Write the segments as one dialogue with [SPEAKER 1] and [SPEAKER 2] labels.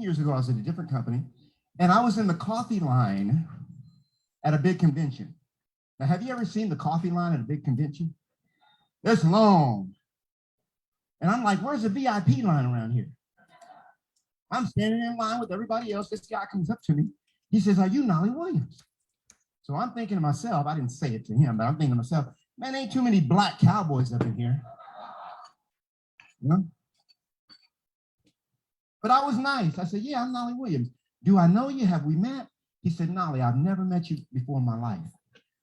[SPEAKER 1] years ago, I was at a different company, and I was in the coffee line at a big convention. Now, have you ever seen the coffee line at a big convention? It's long. And I'm like, where's the VIP line around here? I'm standing in line with everybody else. This guy comes up to me. He says, are you Nolly Williams? So I'm thinking to myself, I didn't say it to him, but I'm thinking to myself, man, ain't too many black cowboys up in here. You know? But I was nice. I said, yeah, I'm Nolly Williams. Do I know you? Have we met? He said, Nolly, I've never met you before in my life,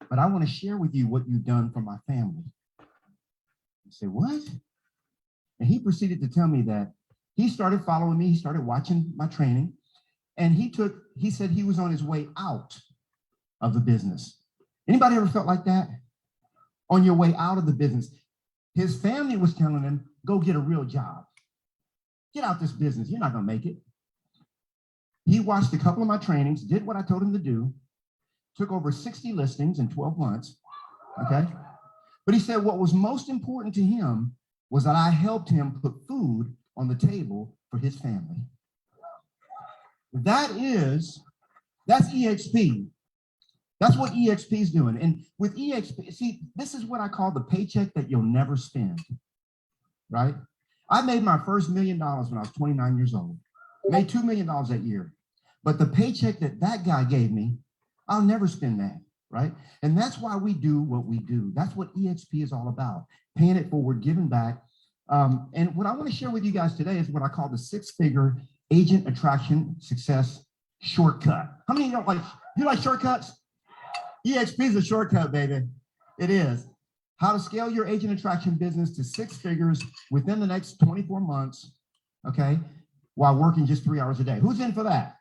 [SPEAKER 1] but I want to share with you what you've done for my family. I said, what? And he proceeded to tell me that he started following me. He started watching my training. And he said he was on his way out of the business. Anybody ever felt like that? On your way out of the business. His family was telling him, go get a real job. Get out this business. You're not going to make it. He watched a couple of my trainings, did what I told him to do, took over 60 listings in 12 months. Okay. But he said what was most important to him was that I helped him put food on the table for his family. That's EXP. That's what EXP is doing. And with EXP, see, this is what I call the paycheck that you'll never spend, right? I made my first $1 million when I was 29 years old. Made $2 million that year. But the paycheck that guy gave me, I'll never spend that, right? And that's why we do what we do. That's what EXP is all about, paying it forward, giving back. And what I want to share with you guys today is what I call the 6-figure agent attraction success shortcut. How many of you like shortcuts? EXP is a shortcut, baby. It is. How to scale your agent attraction business to 6 figures within the next 24 months, okay, while working just 3 hours a day. Who's in for that?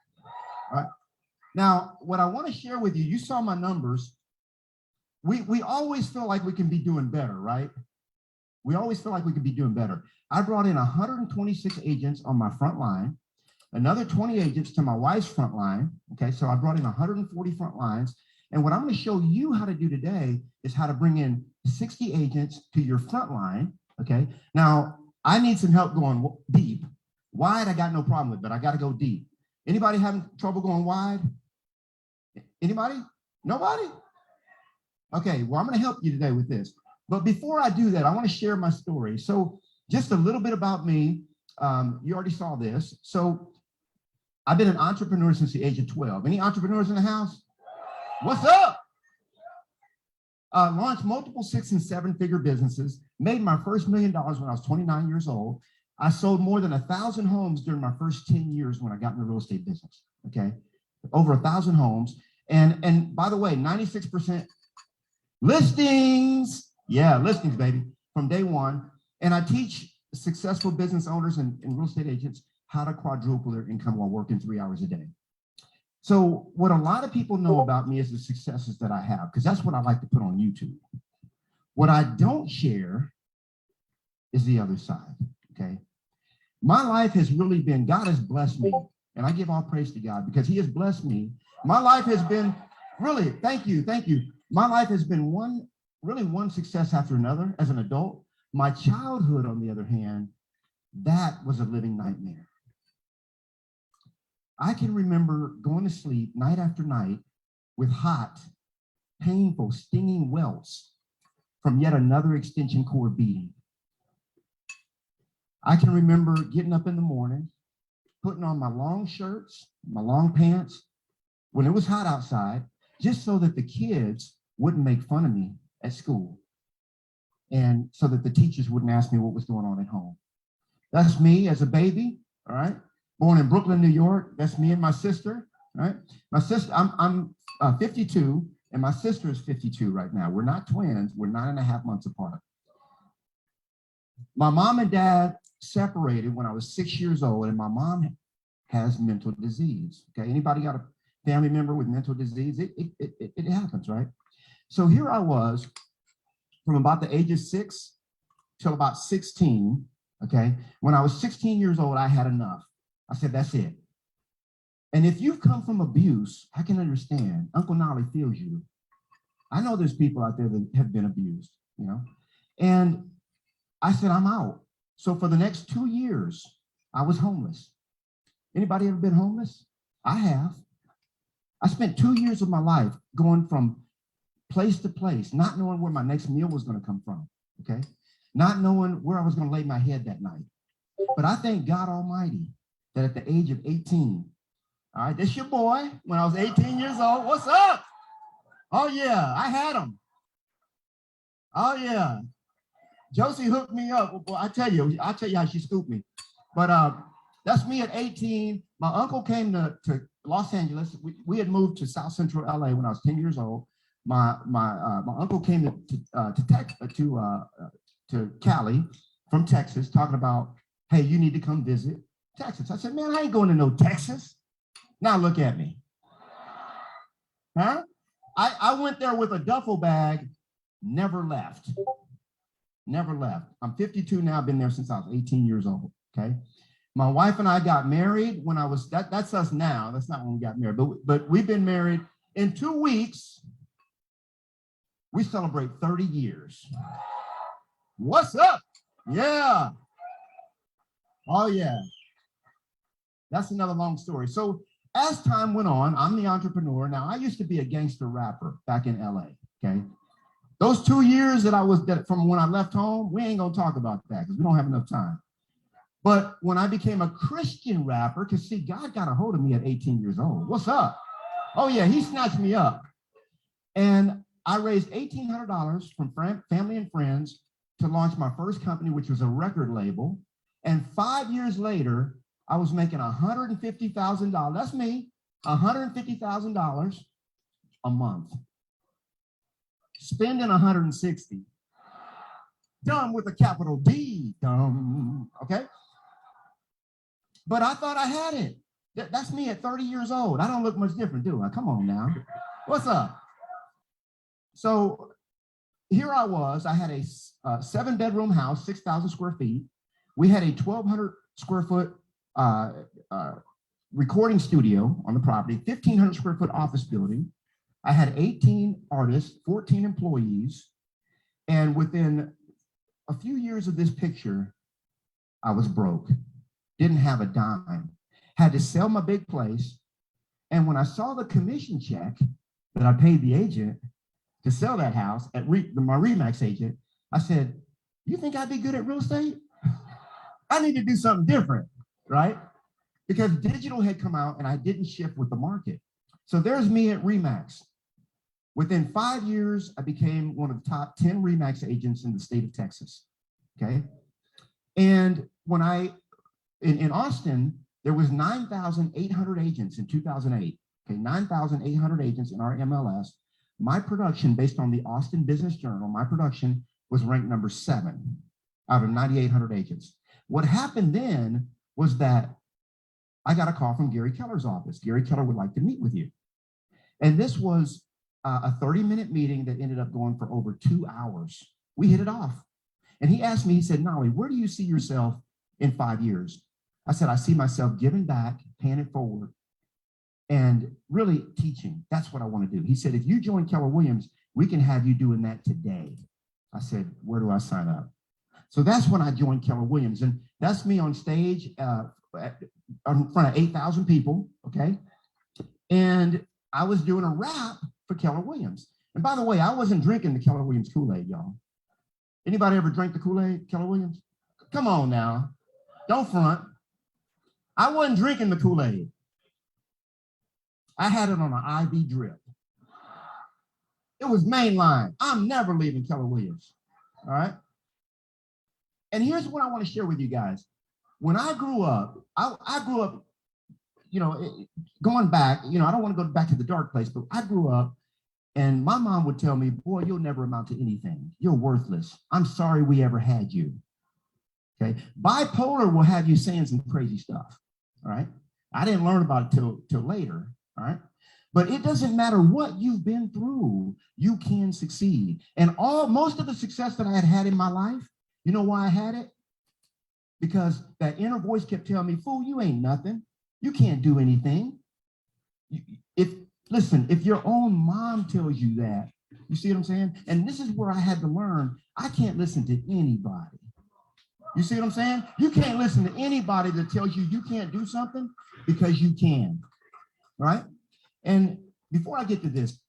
[SPEAKER 1] All right. Now, what I want to share with you, you saw my numbers. We always feel like we can be doing better, right? We always feel like we could be doing better. I brought in 126 agents on my front line, another 20 agents to my wife's front line. Okay, so I brought in 140 front lines. And what I'm going to show you how to do today is how to bring in 60 agents to your front line. Okay, now I need some help going deep. Wide, I got no problem with, but I got to go deep. Anybody having trouble going wide? Anybody? Nobody? Okay, well, I'm going to help you today with this. But before I do that, I want to share my story. So just a little bit about me. You already saw this. So I've been an entrepreneur since the age of 12. Any entrepreneurs in the house? What's up? Launched multiple 6- and 7-figure businesses, made my first $1 million when I was 29 years old. I sold more than 1,000 homes during my first 10 years when I got in the real estate business, okay? Over 1,000 homes. And by the way, 96% listings. Yeah, listings, baby, from day one. And I teach successful business owners and real estate agents how to quadruple their income while working 3 hours a day. So what a lot of people know about me is the successes that I have, because that's what I like to put on YouTube. What I don't share is the other side, okay? My life has really been, God has blessed me, and I give all praise to God because he has blessed me. My life has been, really, thank you. My life has been one success after another as an adult. My childhood, on the other hand, that was a living nightmare. I can remember going to sleep night after night with hot, painful, stinging welts from yet another extension cord beating. I can remember getting up in the morning, putting on my long shirts, my long pants, when it was hot outside, just so that the kids wouldn't make fun of me at school, and so that the teachers wouldn't ask me what was going on at home. That's me as a baby, all right? Born in Brooklyn, New York. That's me and my sister, all right? My sister, I'm 52, and my sister is 52 right now. We're not twins. We're 9.5 months apart. My mom and dad separated when I was 6 years old, and my mom has mental disease. Okay, anybody got a family member with mental disease? It happens, right? So here I was from about the age of 6 till about 16. Okay, when I was 16 years old, I had enough. I said, that's it. And if you've come from abuse, I can understand. Uncle Nolly feels you. I know there's people out there that have been abused, you know, and I said, I'm out. So for the next 2 years, I was homeless. Anybody ever been homeless? I have. I spent 2 years of my life going from place to place, not knowing where my next meal was going to come from, okay? Not knowing where I was going to lay my head that night. But I thank God Almighty that at the age of 18, all right, this your boy, when I was 18 years old, what's up? Oh yeah, I had him. Oh yeah. Josie hooked me up. Well, I'll tell you how she scooped me. But that's me at 18. My uncle came to Los Angeles. We had moved to South Central LA when I was 10 years old. My uncle came to Cali from Texas, talking about, hey, you need to come visit Texas. I said, man, I ain't going to no Texas. Now look at me. Huh? I went there with a duffel bag, never left. Never left. I'm 52 now. I've been there since I was 18 years old. Okay. My wife and I got married when I was, that's us now. That's not when we got married, but we've been married. In 2 weeks, we celebrate 30 years. What's up? Yeah. Oh, yeah. That's another long story. So as time went on, I'm the entrepreneur. Now, I used to be a gangster rapper back in LA. Okay. Those 2 years from when I left home, we ain't gonna talk about that because we don't have enough time. But when I became a Christian rapper, because see, God got a hold of me at 18 years old. What's up? Oh yeah, he snatched me up. And I raised $1,800 from family and friends to launch my first company, which was a record label. And 5 years later, I was making $150,000. That's me, $150,000 a month. Spending 160. Dumb with a capital D, dumb, okay? But I thought I had it. That's me at 30 years old. I don't look much different, do I? Come on now. What's up? So here I was. I had a 7-bedroom house, 6,000 square feet. We had a 1,200 square foot recording studio on the property, 1,500 square foot office building. I had 18 artists, 14 employees, and within a few years of this picture, I was broke, didn't have a dime, had to sell my big place, and when I saw the commission check that I paid the agent to sell that house, at my RE/MAX agent, I said, you think I'd be good at real estate? I need to do something different, right? Because digital had come out and I didn't shift with the market. So there's me at RE/MAX. Within 5 years, I became one of the top 10 RE/MAX agents in the state of Texas, okay? And when in Austin, there was 9,800 agents in 2008, okay? 9,800 agents in our MLS. My production, based on the Austin Business Journal, my production was ranked number 7 out of 9,800 agents. What happened then was that I got a call from Gary Keller's office. Gary Keller would like to meet with you. And this was a 30-minute meeting that ended up going for over 2 hours. We hit it off. And he asked me, he said, Nolly, where do you see yourself in 5 years? I said, I see myself giving back, paying it forward, and really teaching. That's what I want to do. He said, if you join Keller Williams, we can have you doing that today. I said, where do I sign up? So that's when I joined Keller Williams. And that's me on stage in front of 8,000 people, okay? And I was doing a rap for Keller Williams. And by the way, I wasn't drinking the Keller Williams Kool-Aid, y'all. Anybody ever drink the Kool-Aid, Keller Williams? Come on now, don't front. I wasn't drinking the Kool-Aid. I had it on an IV drip. It was mainline. I'm never leaving Keller Williams, all right? And here's what I want to share with you guys. When I grew up, I grew up, you know, going back, you know, I don't want to go back to the dark place, but I grew up and my mom would tell me, boy, you'll never amount to anything. You're worthless. I'm sorry we ever had you. Okay. Bipolar will have you saying some crazy stuff. All right. I didn't learn about it till later. All right. But it doesn't matter what you've been through, you can succeed. And most of the success that I had in my life, you know why I had it? Because that inner voice kept telling me, fool, you ain't nothing. You can't do anything. Listen, if your own mom tells you that, you see what I'm saying? And this is where I had to learn, I can't listen to anybody. You see what I'm saying? You can't listen to anybody that tells you you can't do something because you can, right? And before I get to this,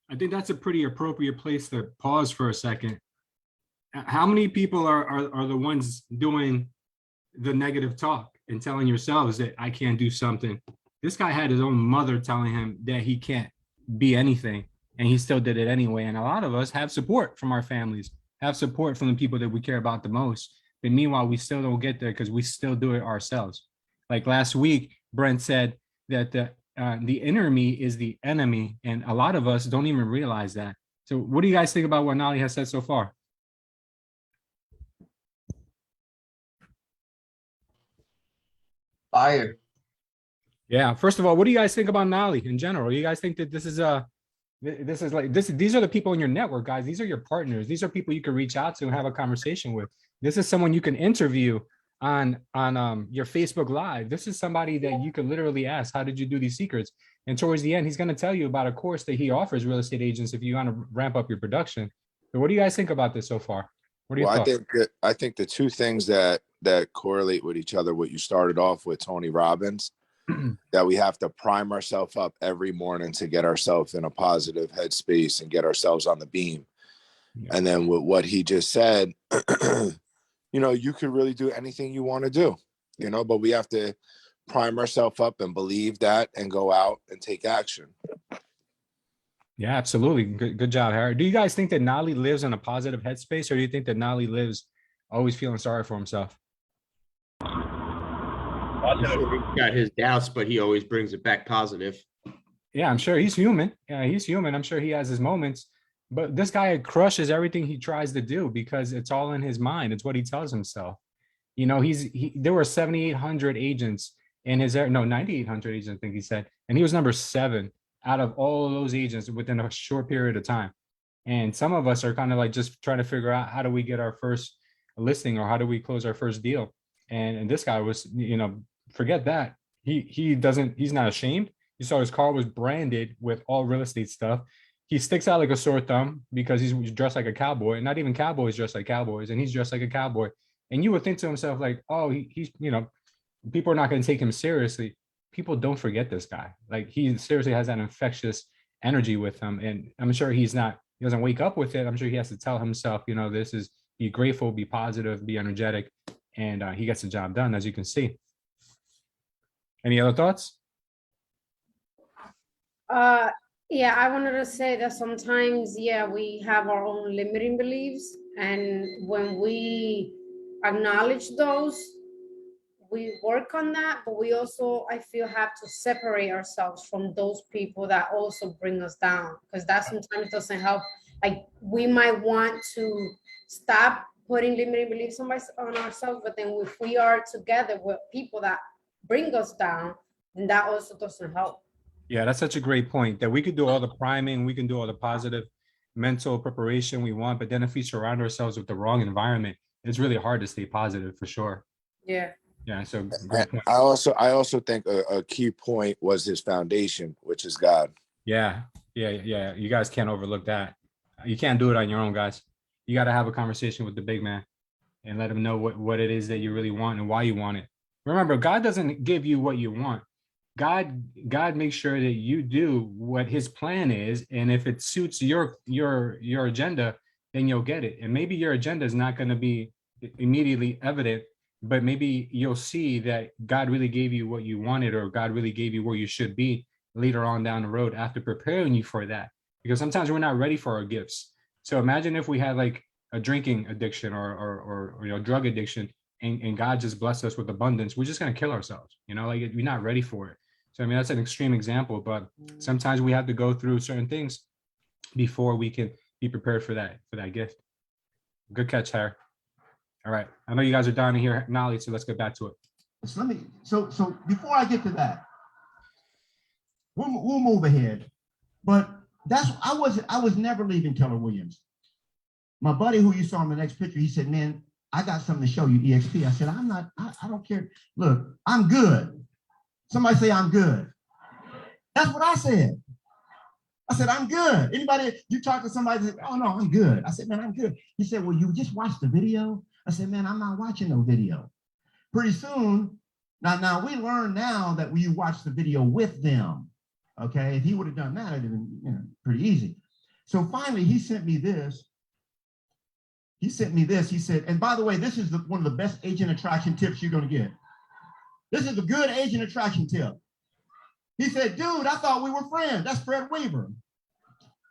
[SPEAKER 2] I think that's a pretty appropriate place to pause for a second. How many people are the ones doing the negative talk and telling yourselves that I can't do something? This guy had his own mother telling him that he can't be anything, and he still did it anyway. And a lot of us have support from our families, have support from the people that we care about the most. But meanwhile, we still don't get there because we still do it ourselves. Like last week, Brent said that the inner me is the enemy, and a lot of us don't even realize that. So what do you guys think about what Nali has said so far?
[SPEAKER 3] Fire.
[SPEAKER 2] Yeah, first of all, what do you guys think about Nali in general? You guys think that this is these are the people in your network, guys. These are your partners. These are people you can reach out to and have a conversation with. This is someone you can interview on your Facebook Live. This is somebody that you could literally ask, how did you do these secrets? And towards the end, he's going to tell you about a course that he offers real estate agents if you want to ramp up your production. So what do you guys think about this so far? What are your thoughts?
[SPEAKER 4] I think the two things that correlate with each other, what you started off with, Tony Robbins, that we have to prime ourselves up every morning to get ourselves in a positive headspace and get ourselves on the beam. Yeah. And then with what he just said, you know, you could really do anything you want to do, you know, but we have to prime ourselves up and believe that and go out and take action.
[SPEAKER 2] Yeah, absolutely. Good job, Harry. Do you guys think that Nali lives in a positive headspace, or do you think that Nali lives always feeling sorry for himself?
[SPEAKER 3] I'm sure he's got his doubts, but he always brings it back positive.
[SPEAKER 2] Yeah, I'm sure he's human. Yeah, he's human. I'm sure he has his moments, but this guy crushes everything he tries to do because it's all in his mind. It's what he tells himself. You know, there were 7,800 agents in his 9,800 agents, I think he said, and he was number 7 out of all of those agents within a short period of time. And some of us are kind of like just trying to figure out, how do we get our first listing, or how do we close our first deal? And this guy was, you know, forget that. He's not ashamed. You saw his car was branded with all real estate stuff. He sticks out like a sore thumb because he's dressed like a cowboy, and not even cowboys dress like cowboys, and he's dressed like a cowboy. And you would think to himself like, oh, he's, you know, people are not going to take him seriously. People don't forget this guy. Like, he seriously has that infectious energy with him. And I'm sure he doesn't wake up with it. I'm sure he has to tell himself, you know, this is, be grateful, be positive, be energetic. And he gets the job done, as you can see. Any other thoughts?
[SPEAKER 5] Yeah, I wanted to say that sometimes, we have our own limiting beliefs. And when we acknowledge those, we work on that, but we also, I feel, have to separate ourselves from those people that also bring us down, because that sometimes doesn't help. Like, we might want to stop putting limiting beliefs on ourselves, but then if we are together with people that bring us down, then that also doesn't help.
[SPEAKER 2] Yeah, that's such a great point, that we could do all the priming, we can do all the positive mental preparation we want, but then if we surround ourselves with the wrong environment, it's really hard to stay positive, for sure.
[SPEAKER 5] Yeah.
[SPEAKER 2] Yeah, so great point.
[SPEAKER 4] I also think a key point was his foundation, which is God.
[SPEAKER 2] Yeah. You guys can't overlook that. You can't do it on your own, guys. You got to have a conversation with the big man and let him know what it is that you really want and why you want it. Remember, God doesn't give you what you want. God makes sure that you do what his plan is, and if it suits your agenda, then you'll get it. And maybe your agenda is not going to be immediately evident, but maybe you'll see that God really gave you what you wanted, or God really gave you where you should be later on down the road after preparing you for that. Because sometimes we're not ready for our gifts. So imagine if we had like a drinking addiction or you know, drug addiction, and God just blessed us with abundance. We're just going to kill ourselves, you know, like we're not ready for it. So I mean, that's an extreme example, but sometimes we have to go through certain things before we can be prepared for that gift. Good catch, Harry. All right, I know you guys are down to hear Nali, so let's get back to it.
[SPEAKER 1] So before I get to that, we'll move ahead. But I was never leaving Keller Williams. My buddy who you saw in the next picture, he said, man, I got something to show you, EXP. I said, I don't care. Look, I'm good. Somebody say I'm good. That's what I said. I said, I'm good. Anybody, you talk to somebody, say, oh no, I'm good. I said, man, I'm good. He said, well, you just watched the video. I said, man, I'm not watching no video. Pretty soon, now we learn now that you watch the video with them. Okay, if he would have done that, it'd have been pretty easy. So finally, he sent me this. He said, and by the way, this is one of the best agent attraction tips you're going to get. This is a good agent attraction tip. He said, dude, I thought we were friends. That's Fred Weaver.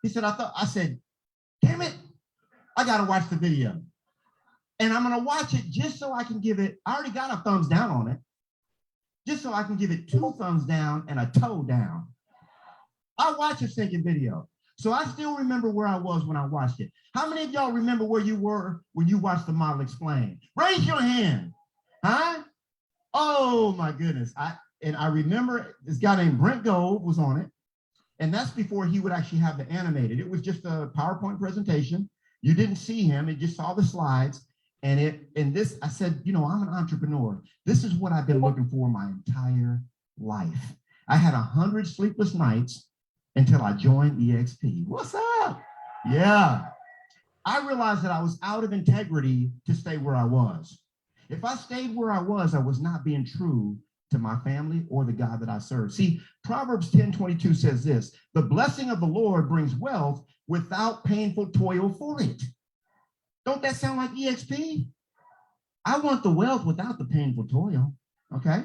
[SPEAKER 1] He said, I said, damn it, I got to watch the video. And I'm going to watch it just so I can give it, I already got a thumbs down on it, just so I can give it 2 thumbs down and a toe down. I watched a stinking video. So I still remember where I was when I watched it. How many of y'all remember where you were when you watched the model explain? Raise your hand. Huh? Oh my goodness. I remember this guy named Brent Gold was on it. And that's before he would actually have the animated. It was just a PowerPoint presentation. You didn't see him, you just saw the slides. And this, I said, I'm an entrepreneur. This is what I've been looking for my entire life. I had 100 sleepless nights until I joined EXP. What's up? Yeah. I realized that I was out of integrity to stay where I was. If I stayed where I was not being true to my family or the God that I serve. See, Proverbs 10:22 says this, the blessing of the Lord brings wealth without painful toil for it. Don't that sound like EXP? I want the wealth without the painful toil, okay?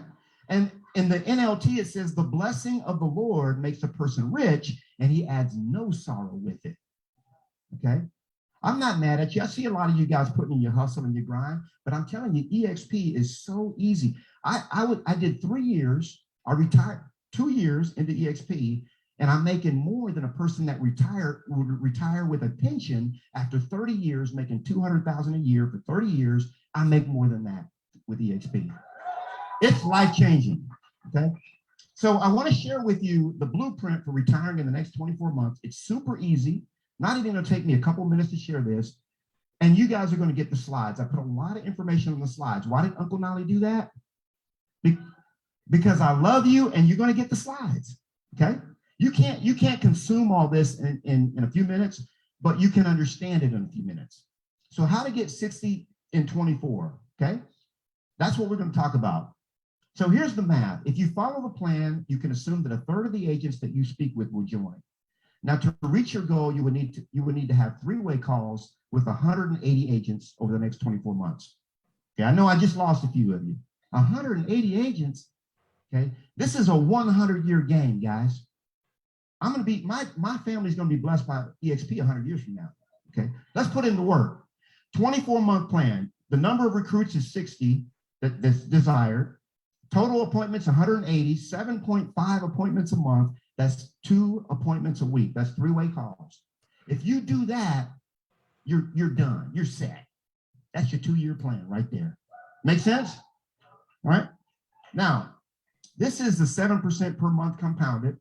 [SPEAKER 1] And in the NLT, it says the blessing of the Lord makes a person rich and he adds no sorrow with it, okay? I'm not mad at you. I see a lot of you guys putting in your hustle and your grind, but I'm telling you, EXP is so easy. I did 3 years. I retired 2 years into EXP, and I'm making more than a person that would retire with a pension after 30 years, making $200,000 a year for 30 years. I make more than that with EXP. It's life-changing, okay? So I want to share with you the blueprint for retiring in the next 24 months. It's super easy. Not even going to take me a couple minutes to share this. And you guys are going to get the slides. I put a lot of information on the slides. Why did Uncle Nolly do that? Because I love you and you're going to get the slides, okay? You can't consume all this in a few minutes, but you can understand it in a few minutes. So how to get 60 in 24, okay? That's what we're going to talk about. So here's the math. If you follow the plan, you can assume that 1/3 of the agents that you speak with will join. Now, to reach your goal, you would need to have 3-way calls with 180 agents over the next 24 months. Okay, I know I just lost a few of you. 180 agents, okay? This is a 100-year game, guys. I'm going to be, my family's going to be blessed by EXP 100 years from now, okay? Let's put in the work. 24-month plan. The number of recruits is 60 that's desired. Total appointments, 180, 7.5 appointments a month. That's 2 appointments a week. That's 3-way calls. If you do that, you're done. You're set. That's your 2-year plan right there. Make sense? All right. Now, this is the 7% per month compounded.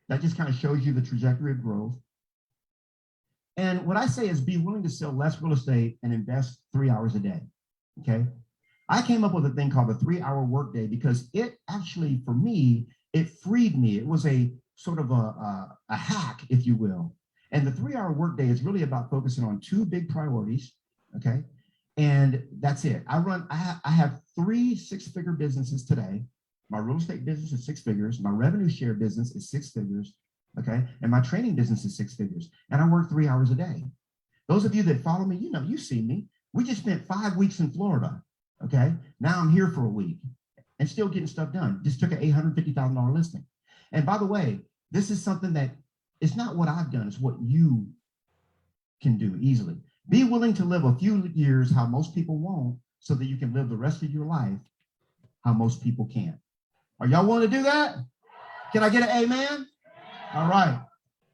[SPEAKER 1] That just kind of shows you the trajectory of growth. And what I say is be willing to sell less real estate and invest 3 hours a day. Okay. I came up with a thing called the 3-hour workday because it actually, for me, it freed me. It was a sort of a hack, if you will. And the 3-hour workday is really about focusing on 2 big priorities, okay? And that's it. I have 3 6-figure businesses today. My real estate business is 6 figures. My revenue share business is 6 figures, okay? And my training business is 6 figures. And I work 3 hours a day. Those of you that follow me, you see me. We just spent 5 weeks in Florida, okay? Now I'm here for a week and still getting stuff done. Just took an $850,000 listing. And by the way, this is something that it's not what I've done, it's what you can do easily. Be willing to live a few years how most people won't so that you can live the rest of your life how most people can't. Are y'all want to do that? Can I get an amen? All right.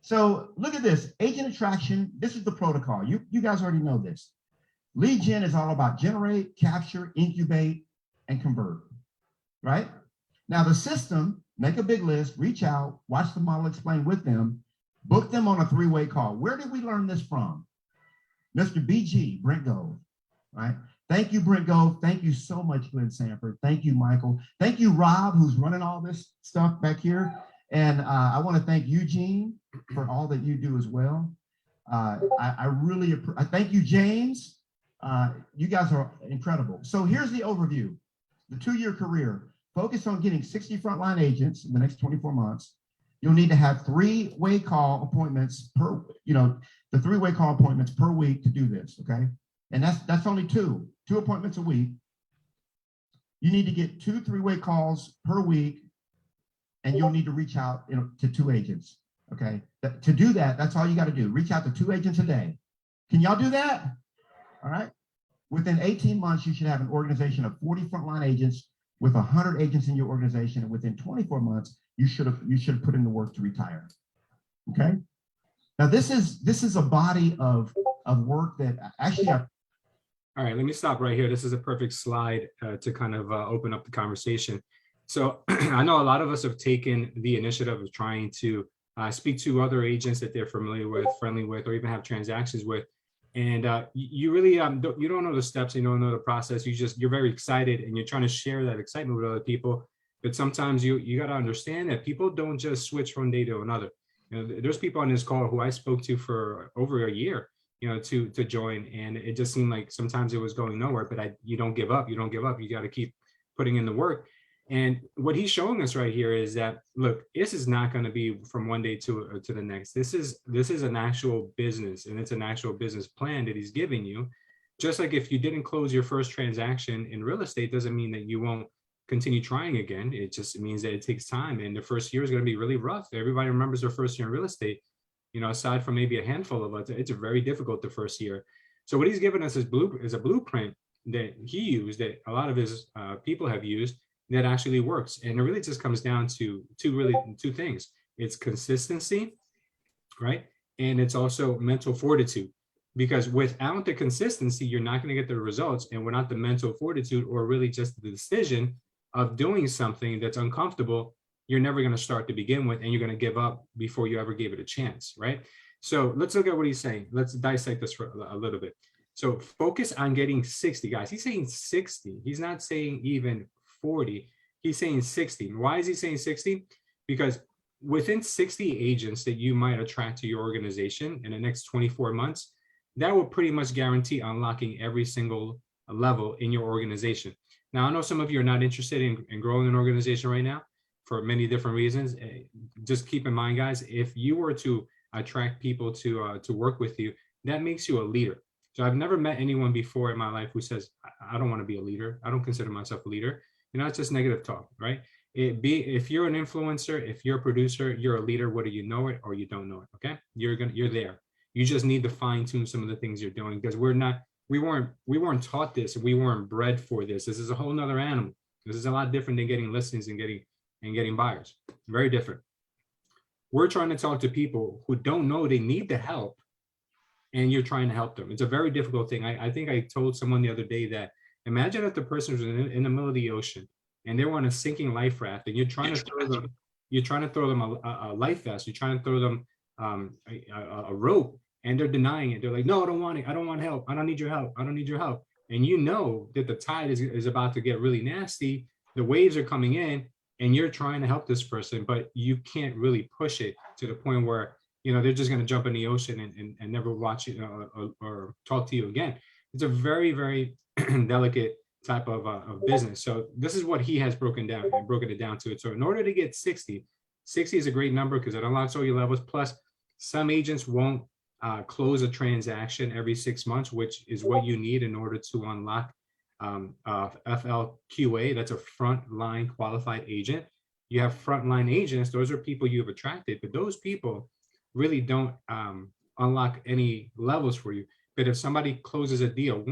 [SPEAKER 1] So look at this. Agent attraction. This is the protocol. You guys already know this. Lead gen is all about generate, capture, incubate, and convert, right? Now the system, make a big list, reach out, watch the model explain with them, book them on a 3-way call. Where did we learn this from? Mr. BG, Brent Gold, right? Thank you, Brent Gold. Thank you so much, Glenn Sanford. Thank you, Michael. Thank you, Rob, who's running all this stuff back here. And I want to thank Eugene for all that you do as well. I really thank you, James. You guys are incredible. So here's the overview. The 2-year career, focus on getting 60 frontline agents in the next 24 months. You'll need to have 3-way call appointments per, the 3-way call appointments per week to do this, okay? And that's only 2 appointments a week. You need to get 2 3-way calls per week, and you'll need to reach out to 2 agents, okay? To do that, that's all you got to do. Reach out to 2 agents a day. Can y'all do that? All right. Within 18 months, you should have an organization of 40 frontline agents with 100 agents in your organization. And within 24 months, you should have put in the work to retire. Okay. Now this is a body of work that actually.
[SPEAKER 2] All right, let me stop right here. This is a perfect slide to kind of open up the conversation. So I know a lot of us have taken the initiative of trying to speak to other agents that they're familiar with, friendly with, or even have transactions with. And you really you don't know the steps, you don't know the process. You're very excited and you're trying to share that excitement with other people. But sometimes you got to understand that people don't just switch from one day to another. There's people on this call who I spoke to for over a year, to join, and it just seemed like sometimes it was going nowhere. But you don't give up. You don't give up. You got to keep putting in the work. And what he's showing us right here is that, look, this is not going to be from one day to the next. This is an actual business, and it's an actual business plan that he's giving you. Just like if you didn't close your first transaction in real estate, doesn't mean that you won't continue trying again. It just means that it takes time, and the first year is going to be really rough. Everybody remembers their first year in real estate. Aside from maybe a handful of us, it's very difficult the first year. So what he's given us is a blueprint that he used, that a lot of his people have used, that actually works. And it really just comes down to two things. It's consistency, right? And it's also mental fortitude, because without the consistency, you're not going to get the results. And without the mental fortitude, or really just the decision of doing something that's uncomfortable, you're never going to start to begin with, and you're going to give up before you ever gave it a chance, right? So let's look at what he's saying. Let's dissect this for a little bit. So focus on getting 60, guys. He's saying 60. He's not saying even 40. He's saying 60. Why is he saying 60? Because within 60 agents that you might attract to your organization in the next 24 months, that will pretty much guarantee unlocking every single level in your organization. Now, I know some of you are not interested in growing an organization right now for many different reasons. Just keep in mind, guys, if you were to attract people to work with you, that makes you a leader. So I've never met anyone before in my life who says, I don't want to be a leader. I don't consider myself a leader. It's just negative talk, right? If you're an influencer, if you're a producer, you're a leader, whether you know it or you don't know it. Okay, you're there. You just need to fine tune some of the things you're doing, because we weren't taught this. We weren't bred for this. This is a whole nother animal. This is a lot different than getting listings and getting buyers. Very different. We're trying to talk to people who don't know they need the help, and you're trying to help them. It's a very difficult thing. I think I told someone the other day that, imagine if the person was in the middle of the ocean and they were on a sinking life raft, and you're trying to throw them a life vest, you're trying to throw them a rope, and they're denying it. They're like, no, I don't want it. I don't want help. I don't need your help. I don't need your help. And you know that the tide is about to get really nasty. The waves are coming in, and you're trying to help this person, but you can't really push it to the point where, they're just going to jump in the ocean and never watch it or talk to you again. It's a very, very delicate type of business. So this is what he has broken it down to it. So in order to get 60 is a great number because it unlocks all your levels. Plus, some agents won't close a transaction every 6 months, which is what you need in order to unlock FLQA. That's a frontline qualified agent. You have frontline agents. Those are people you have attracted, but those people really don't unlock any levels for you. But if somebody closes a deal,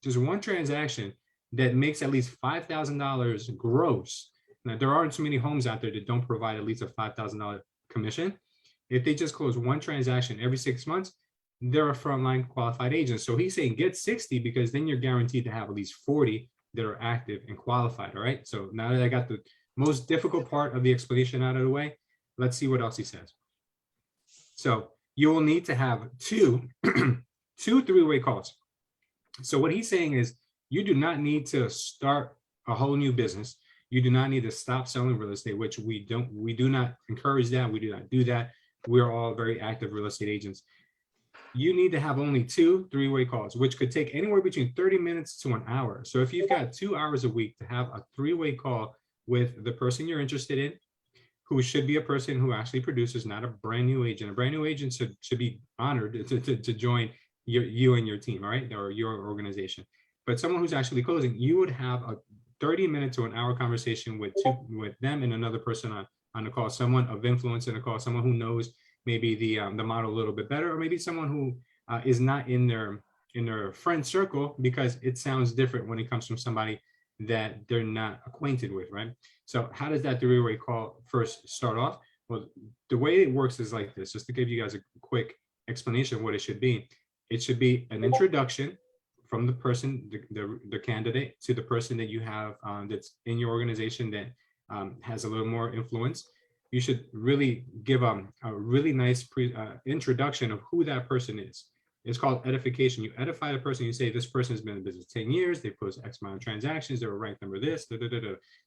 [SPEAKER 2] just one transaction that makes at least $5,000 gross. Now, there aren't so many homes out there that don't provide at least a $5,000 commission. If they just close one transaction every 6 months, they're a frontline qualified agent. So he's saying get 60 because then you're guaranteed to have at least 40 that are active and qualified. All right. So now that I got the most difficult part of the explanation out of the way, let's see what else he says. So you will need to have two three-way calls. So what he's saying is you do not need to start a whole new business. You do not need to stop selling real estate, which we do not encourage that. We do not do that. We're all very active real estate agents. you need to have only 2 3-way calls, which could take anywhere between 30 minutes to an hour. So if you've got 2 hours a week to have a 3-way call with the person you're interested in, who should be a person who actually produces, not a brand new agent. A brand new agent should be honored to join you and your team, all right, or your organization. But someone who's actually closing, you would have a 30-minute to an hour conversation with them and another person on the call, someone of influence in the call, someone who knows maybe the model a little bit better, or maybe someone who is not in their friend circle, because it sounds different when it comes from somebody that they're not acquainted with, right? So how does that 3-way call first start off? Well, the way it works is like this, just to give you guys a quick explanation of what it should be. It should be an introduction from the person, the candidate, to the person that you have that's in your organization that has a little more influence. You should really give a really nice introduction of who that person is. It's called edification. You edify the person. You say, this person has been in business 10 years. They closed X amount of transactions. They're ranked number this.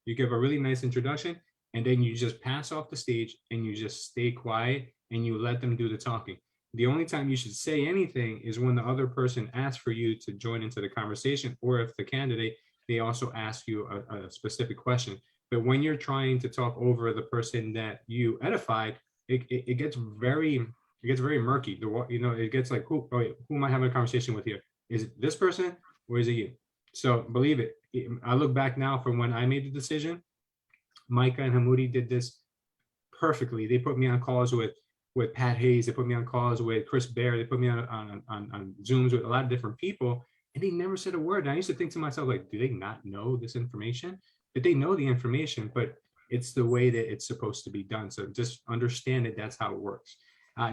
[SPEAKER 2] You give a really nice introduction, and then you just pass off the stage and you just stay quiet and you let them do the talking. The only time you should say anything is when the other person asks for you to join into the conversation, or if the candidate, they also ask you a specific question. But when you're trying to talk over the person that you edified, it gets very murky. It gets like, who am I having a conversation with here? Is it this person or is it you? So believe it. I look back now from when I made the decision. Micah and Hamudi did this perfectly. They put me on calls with Pat Hayes. They put me on calls with Chris Bear. They put me on Zooms with a lot of different people, and they never said a word. And I used to think to myself, like, do they not know this information? But they know the information, but it's the way that it's supposed to be done. So just understand that that's how it works.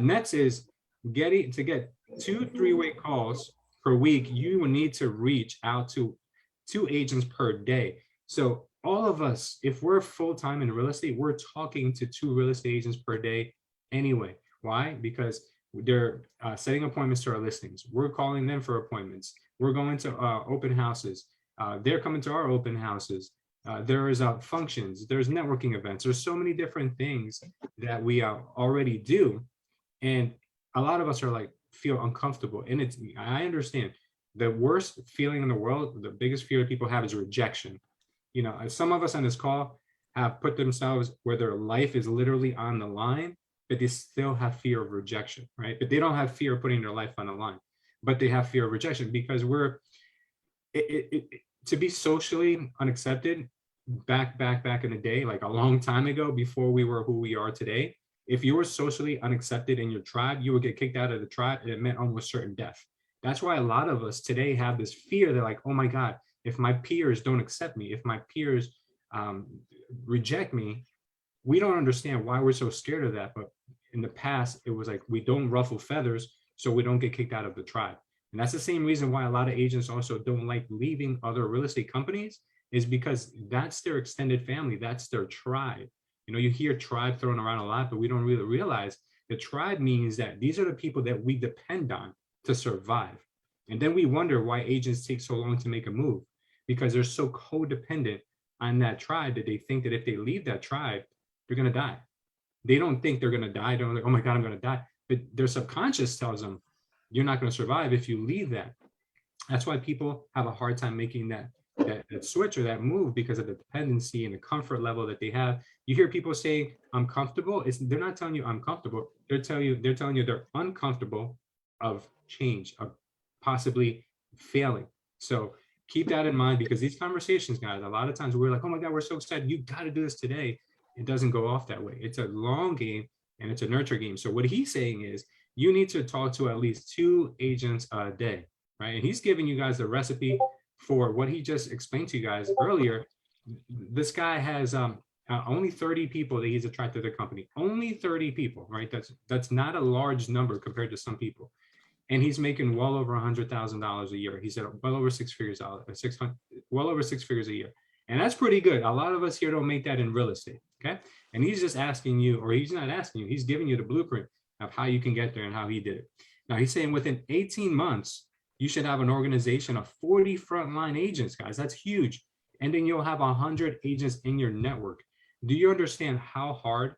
[SPEAKER 2] Next is to get 2 3-way calls per week. You will need to reach out to 2 agents per day. So all of us, if we're full-time in real estate, we're talking to 2 real estate agents per day anyway. Why? Because they're setting appointments to our listings. We're calling them for appointments. We're going to open houses. They're coming to our open houses. There's functions. There's networking events. There's so many different things that we already do. And a lot of us are like, feel uncomfortable. And I understand the worst feeling in the world, the biggest fear people have is rejection. Some of us on this call have put themselves where their life is literally on the line, but they still have fear of rejection, right? But they don't have fear of putting their life on the line, but they have fear of rejection because to be socially unaccepted back in the day, like a long time ago, before we were who we are today, if you were socially unaccepted in your tribe, you would get kicked out of the tribe, and it meant almost certain death. That's why a lot of us today have this fear. They're like, oh my God, if my peers don't accept me, if my peers reject me, we don't understand why we're so scared of that. But in the past, it was like, we don't ruffle feathers, so we don't get kicked out of the tribe. And that's the same reason why a lot of agents also don't like leaving other real estate companies, is because that's their extended family. That's their tribe. You hear tribe thrown around a lot, but we don't really realize the tribe means that these are the people that we depend on to survive. And then we wonder why agents take so long to make a move, because they're so codependent on that tribe that they think that if they leave that tribe, they're going to die. They don't think they're going to die. They're like, oh my God, I'm going to die. But their subconscious tells them you're not going to survive if you leave that. That's why people have a hard time making that switch or that move, because of the dependency and the comfort level that they have. You hear people saying, I'm comfortable. They're not telling you I'm comfortable. They're telling you they're uncomfortable of change, of possibly failing. So keep that in mind, because these conversations, guys, a lot of times we're like, oh my God, we're so excited. You got to do this today. It doesn't go off that way. It's a long game and it's a nurture game. So what he's saying is you need to talk to at least 2 agents a day, right? And he's giving you guys the recipe for what he just explained to you guys earlier. This guy has only 30 people that he's attracted to the company. Only 30 people, right? That's not a large number compared to some people. And he's making well over $100,000 a year. He said well over 6 figures, well over 6 figures a year. And that's pretty good. A lot of us here don't make that in real estate, okay? And he's just asking you, or he's not asking you, he's giving you the blueprint of how you can get there and how he did it. Now he's saying within 18 months, you should have an organization of 40 frontline agents, guys. That's huge. And then you'll have 100 agents in your network. Do you understand how hard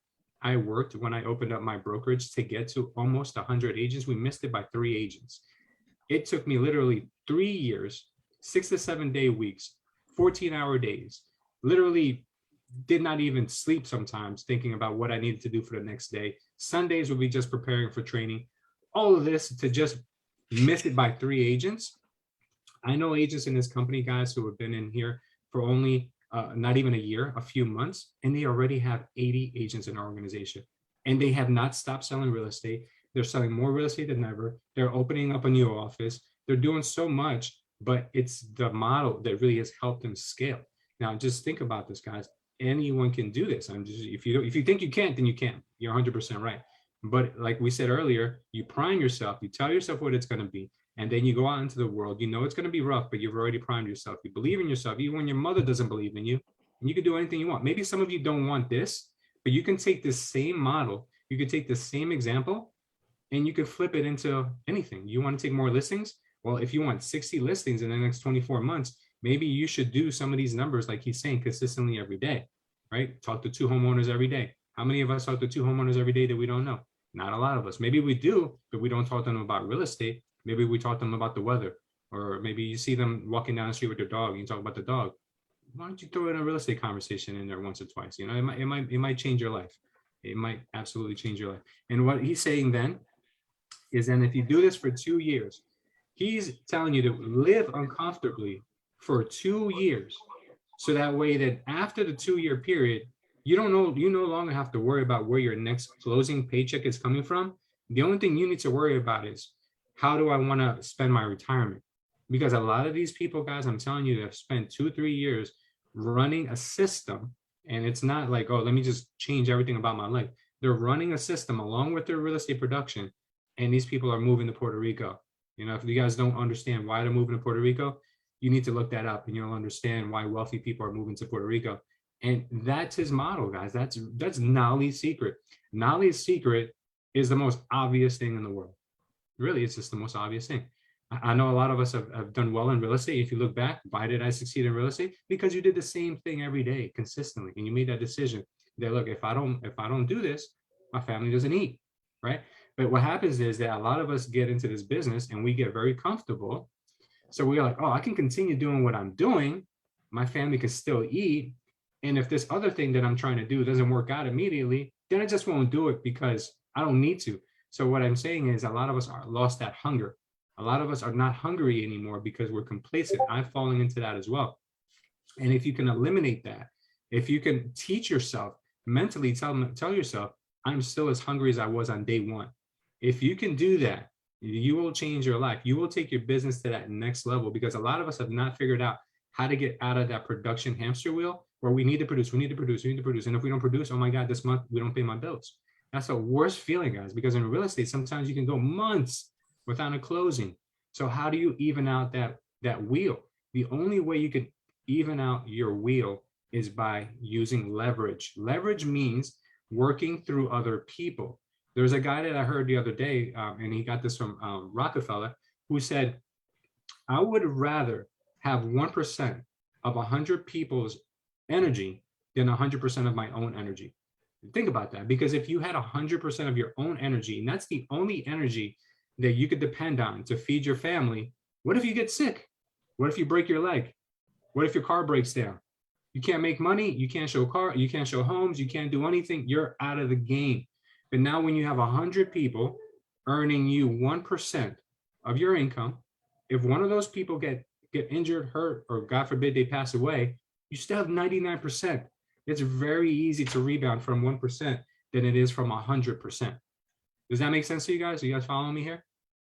[SPEAKER 2] I worked when I opened up my brokerage to get to almost 100 agents. We missed it by 3 agents. It took me literally 3 years, 6 to 7 day weeks, 14-hour days, literally did not even sleep sometimes thinking about what I needed to do for the next day. Sundays would be just preparing for training. All of this to just miss it by 3 agents. I know agents in this company, guys, who have been in here for only not even a year, a few months, and they already have 80 agents in our organization. And they have not stopped selling real estate. They're selling more real estate than ever. They're opening up a new office. They're doing so much, but it's the model that really has helped them scale. Now, just think about this, guys. Anyone can do this. If you think you can't, then you can't. You're 100% right. But like we said earlier, you prime yourself, you tell yourself what it's going to be, and then you go out into the world. You know it's going to be rough, but you've already primed yourself. You believe in yourself, even when your mother doesn't believe in you, and you can do anything you want. Maybe some of you don't want this, but you can take this same model, you can take the same example, and you could flip it into anything. You want to take more listings? Well, if you want 60 listings in the next 24 months, maybe you should do some of these numbers like he's saying consistently every day, right? Talk to 2 homeowners every day. How many of us talk to 2 homeowners every day that we don't know? Not a lot of us. Maybe we do, but we don't talk to them about real estate. Maybe we talk to them about the weather, or maybe you see them walking down the street with their dog and you talk about the dog. Why don't you throw in a real estate conversation in there once or twice? You know, it might change your life. It might absolutely change your life. And what he's saying then is then if you do this for 2 years, he's telling you to live uncomfortably for 2 years. So that way that after the 2-year period, you no longer have to worry about where your next closing paycheck is coming from. The only thing you need to worry about is, how do I want to spend my retirement? Because a lot of these people, guys, I'm telling you, have spent 2-3 years running a system. And it's not like, oh, let me just change everything about my life. They're running a system along with their real estate production. And these people are moving to Puerto Rico. You know, if you guys don't understand why they're moving to Puerto Rico, you need to look that up and you'll understand why wealthy people are moving to Puerto Rico. And that's his model, guys. That's Nolly's secret. Nolly's secret is the most obvious thing in the world. Really, it's just the most obvious thing. I know a lot of us have done well in real estate. If you look back, why did I succeed in real estate? Because you did the same thing every day consistently, and you made that decision that, look, if I don't do this, my family doesn't eat, right? But what happens is that a lot of us get into this business and we get very comfortable. So we're like, oh, I can continue doing what I'm doing. My family can still eat. And if this other thing that I'm trying to do doesn't work out immediately, then I just won't do it because I don't need to. So what I'm saying is a lot of us are lost that hunger. A lot of us are not hungry anymore because we're complacent. I'm falling into that as well. And if you can eliminate that, if you can teach yourself mentally, tell yourself, I'm still as hungry as I was on day one. If you can do that, you will change your life. You will take your business to that next level, because a lot of us have not figured out how to get out of that production hamster wheel where we need to produce. And if we don't produce, oh my God, this month we don't pay my bills. That's the worst feeling, guys, because in real estate, sometimes you can go months without a closing. So how do you even out that wheel? The only way you can even out your wheel is by using leverage. Leverage means working through other people. There's a guy that I heard the other day, and he got this from Rockefeller, who said, I would rather have 1% of 100 people's energy than 100% of my own energy. Think about that, because if you had 100% of your own energy, and that's the only energy that you could depend on to feed your family, what if you get sick? What if you break your leg? What if your car breaks down? You can't make money, you can't show you can't show homes, you can't do anything, you're out of the game. But now when you have 100 people earning you 1% of your income, if one of those people get injured, hurt, or God forbid they pass away, you still have 99%. It's very easy to rebound from 1% than it is from 100%. Does that make sense to you guys? Are you guys following me here?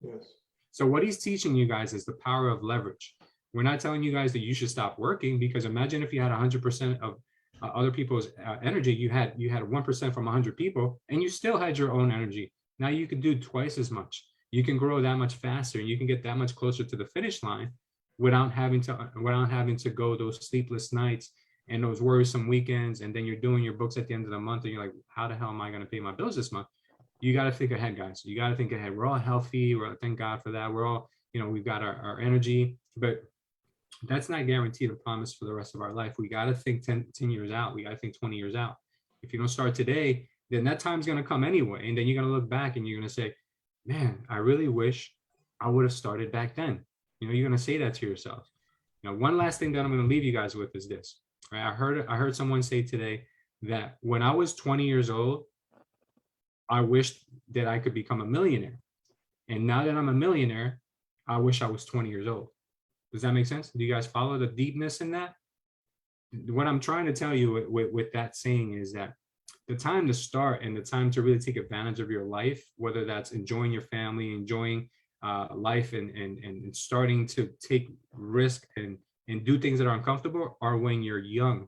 [SPEAKER 6] Yes.
[SPEAKER 2] So what he's teaching you guys is the power of leverage. We're not telling you guys that you should stop working, because imagine if you had 100% of other people's energy, you had 1% from 100 people, and you still had your own energy. Now you can do twice as much. You can grow that much faster, and you can get that much closer to the finish line without having to go those sleepless nights and those worrisome weekends. And then you're doing your books at the end of the month, and you're like, how the hell am I going to pay my bills this month? You got to think ahead, guys. You got to think ahead. We're all healthy. Thank God for that. We're all, we've got our energy, but that's not guaranteed a promise for the rest of our life. We got to think 10 years out. We got to think 20 years out. If you don't start today, then that time's going to come anyway. And then you're going to look back and you're going to say, man, I really wish I would have started back then. You're going to say that to yourself. Now, one last thing that I'm going to leave you guys with is this. Right? I heard someone say today that when I was 20 years old, I wished that I could become a millionaire. And now that I'm a millionaire, I wish I was 20 years old. Does that make sense? Do you guys follow the deepness in that? What I'm trying to tell you with that saying is that the time to start and the time to really take advantage of your life, whether that's enjoying your family, enjoying life and starting to take risk and do things that are uncomfortable, are when you're young.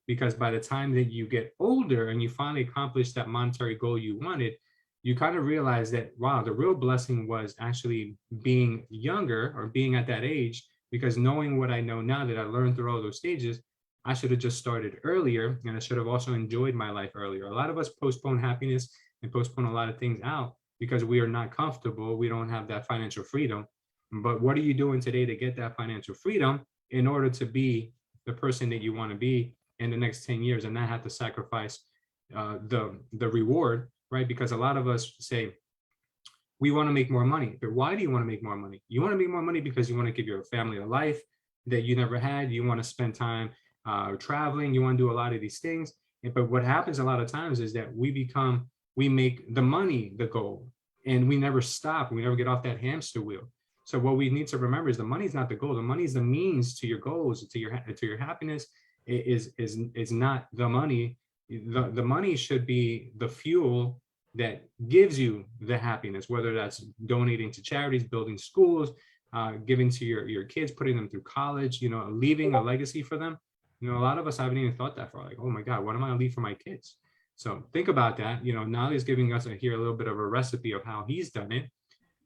[SPEAKER 2] Because by the time that you get older and you finally accomplish that monetary goal you wanted, you kind of realize that, wow, the real blessing was actually being younger or being at that age, because knowing what I know now that I learned through all those stages, I should have just started earlier, and I should have also enjoyed my life earlier. A lot of us postpone happiness and postpone a lot of things out because we are not comfortable. We don't have that financial freedom. But what are you doing today to get that financial freedom in order to be the person that you want to be in the next 10 years and not have to sacrifice the reward, right? Because a lot of us say, we want to make more money. But why do you want to make more money? You want to make more money because you want to give your family a life that you never had. You want to spend time traveling. You want to do a lot of these things. But what happens a lot of times is that we make the money the goal, and we never stop. We never get off that hamster wheel. So what we need to remember is the money is not the goal. The money is the means to your goals, to your happiness. Is not the money. The money should be the fuel that gives you the happiness, whether that's donating to charities, building schools, giving to your kids, putting them through college, leaving a legacy for them. A lot of us haven't even thought that far. Like, oh my God, what am I gonna leave for my kids? So think about that. Now he's giving us here a little bit of a recipe of how he's done it.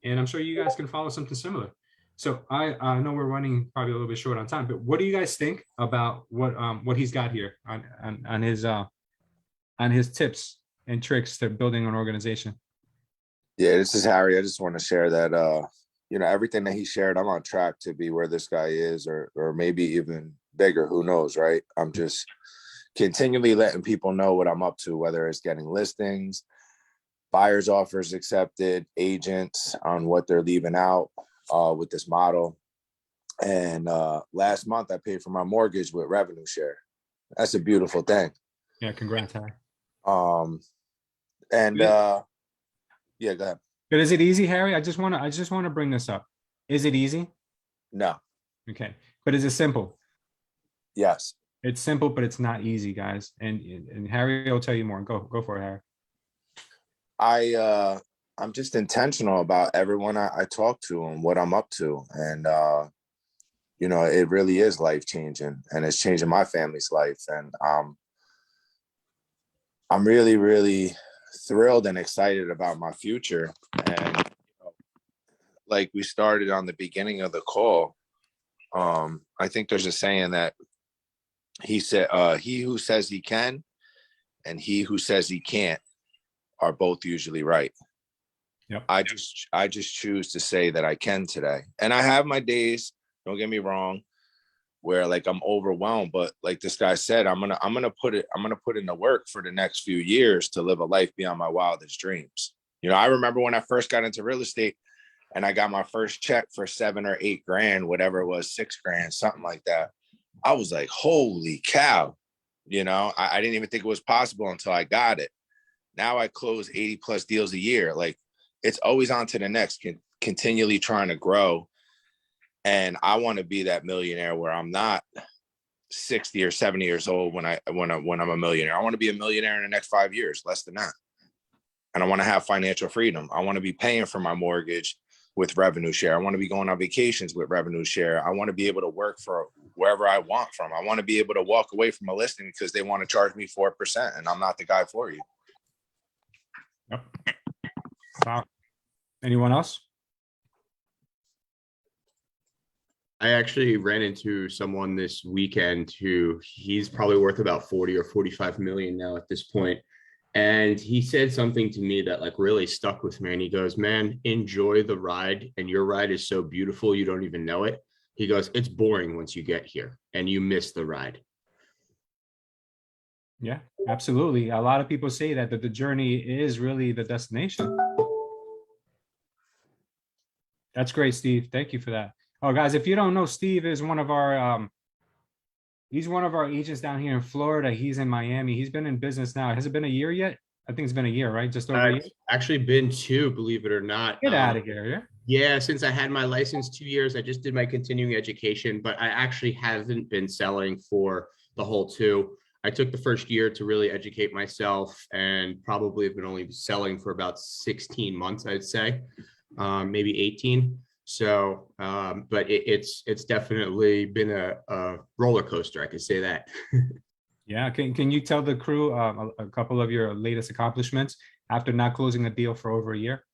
[SPEAKER 2] And I'm sure you guys can follow something similar. So I know we're running probably a little bit short on time, but what do you guys think about what he's got here on his tips and tricks to building an organization?
[SPEAKER 4] Yeah, this is Harry. I just want to share that everything that he shared, I'm on track to be where this guy is, or maybe even bigger. Who knows, right? I'm just continually letting people know what I'm up to, whether it's getting listings, buyers offers accepted, agents on what they're leaving out with this model. And last month I paid for my mortgage with revenue share. That's a beautiful thing.
[SPEAKER 2] Yeah, congrats, Harry.
[SPEAKER 4] Yeah, go ahead.
[SPEAKER 2] But is it easy, Harry? I just want to bring this up. Is it easy?
[SPEAKER 4] No.
[SPEAKER 2] Okay. But is it simple?
[SPEAKER 4] Yes.
[SPEAKER 2] It's simple, but it's not easy, guys. And Harry will tell you more. Go for it, Harry.
[SPEAKER 4] I'm just intentional about everyone I talk to and what I'm up to. And it really is life changing, and it's changing my family's life. And I'm really, really thrilled and excited about my future. And like we started on the beginning of the call, I think there's a saying that he said, he who says he can and he who says he can't are both usually right.
[SPEAKER 2] Yep. I
[SPEAKER 4] just choose to say that I can today. And I have my days, don't get me wrong, where like I'm overwhelmed, but like this guy said, I'm gonna put in the work for the next few years to live a life beyond my wildest dreams. I remember when I first got into real estate and I got my first check for $7 or $8 grand, whatever it was, $6 grand, something like that. I was like, holy cow. I didn't even think it was possible until I got it. Now I close 80 plus deals a year. Like, it's always on to the next, continually trying to grow. And I want to be that millionaire where I'm not 60 or 70 years old when I'm a millionaire. I want to be a millionaire in the next 5 years, less than that. And I want to have financial freedom. I want to be paying for my mortgage with revenue share. I want to be going on vacations with revenue share. I want to be able to work for wherever I want from. I want to be able to walk away from a listing because they want to charge me 4% and I'm not the guy for you.
[SPEAKER 2] Yep. Wow. Anyone else?
[SPEAKER 3] I actually ran into someone this weekend who he's probably worth about 40 or 45 million now at this point. And he said something to me that like really stuck with me. And he goes, man, enjoy the ride. And your ride is so beautiful, you don't even know it. He goes, it's boring once you get here and you miss the ride.
[SPEAKER 2] Yeah, absolutely. A lot of people say that the journey is really the destination. That's great, Steve. Thank you for that. Oh, guys, if you don't know, Steve is one of our he's one of our agents down here in Florida. He's in Miami. He's been in business now. Has it been a year yet? I think it's been a year, right? Just over a year.
[SPEAKER 3] It's actually been two, believe it or not.
[SPEAKER 2] Get out of here, yeah.
[SPEAKER 3] Yeah, since I had my license 2 years, I just did my continuing education, but I actually haven't been selling for the whole two. I took the first year to really educate myself and probably have been only selling for about 16 months, I'd say, maybe 18. So, but it's definitely been a roller coaster. I could say that.
[SPEAKER 2] Yeah, can you tell the crew a couple of your latest accomplishments after not closing a deal for over a year?